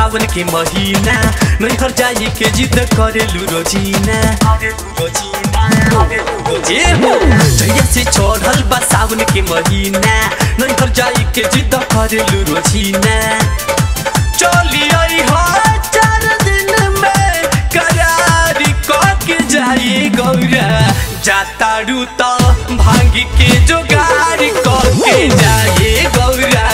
सावन के महीना नैहर जाई के जिद करेलु रोजीना जहिया से चढ़ल बा सावन के महीना नैहर जाई के जिद करेलु रोजीना चली आई हो 4 दिन में करार के जाई गौरा जातारू तो भांग के जोगार के जाए गौरा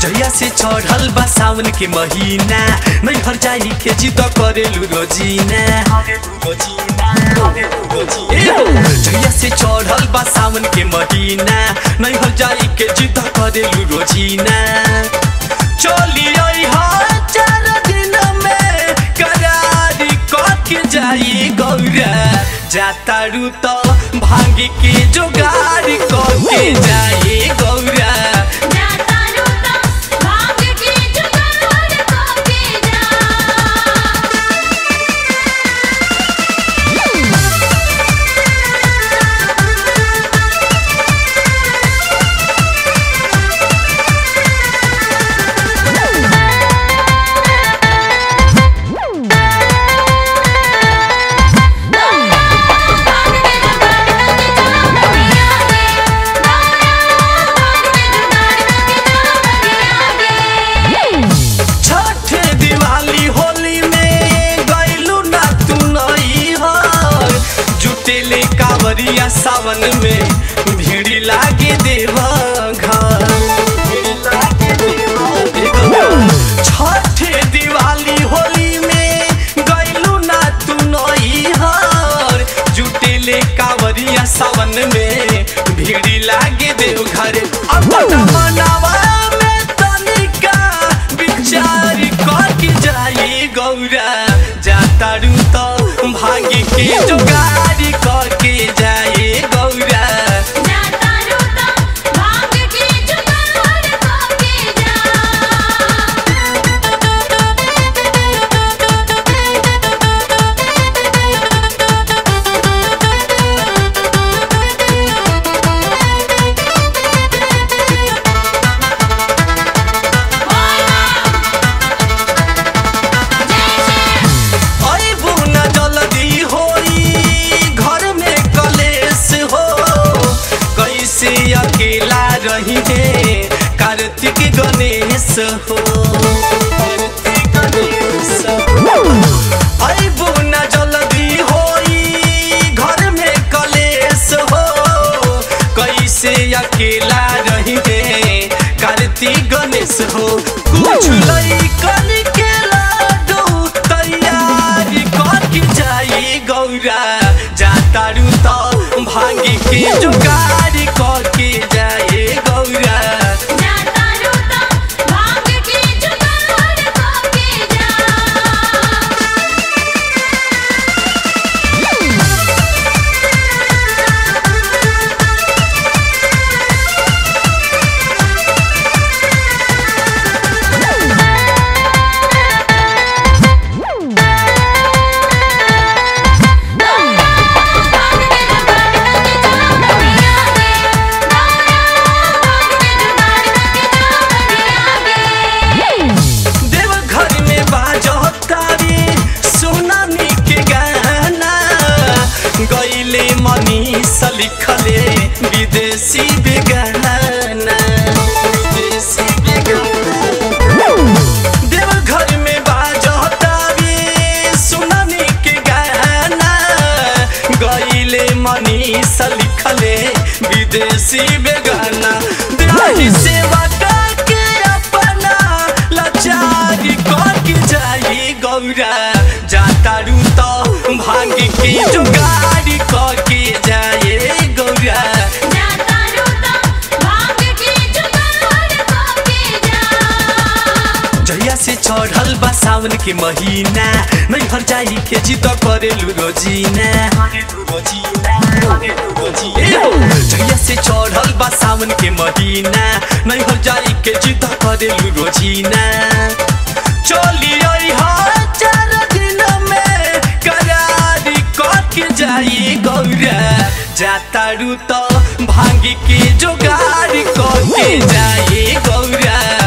जहिया से चढ़ल बा सावन के महीना नैहर जाई के जिद करेलु रोजीना जहिया से चढ़ल बा सावन के महीना नैहर जाई के जिद करेलु रोजीना चली आई हो 4 दिन में करार के जाई गौरा जातारू तो भांग के जोगार के जाए गौरा कावरिया सावन में भीड़ लागे देवा घर छठे दिवाली होली में गइलू ना तू नैहर जुटेले कावरिया सावन में भीड़ लागे देव घर अपना मनावा में तनिका विचार करके जाई गौरा जातारू तो भांग के जोगार करके जाए गौरा अकेला रही है कार्तिक गणेश हो अबू न जल्दी होई घर में कलेश हो कैसे अकेला रही है कार्तिक गणेश हो कुछ लइकन के लाडू तैयार करके जाई गौरा जातारू तो भांग के जोगार करके जाए गौरा लिखले विदेशी बेगाना देव घर में बाजतावे सुनानी के गाना गईले मनीष लिखले विदेशी बेगाना दिहाड़ी सेवा करके अपना लाचार करके जाई गौरा जातारू तो भांग के जोगार करके जाए गौरा जहिया से चढ़ल बा सावन के महीना नैहर जाई के जिद करेलु रोजीना जहिया से चढ़ल बा सावन के महीना नैहर जाई के जिद करेलु रोजीना चली आई हो 4 दिन में करार करके जाई गौरा जातारू तो भांगी के जोगाड़ करके जाए गौरा।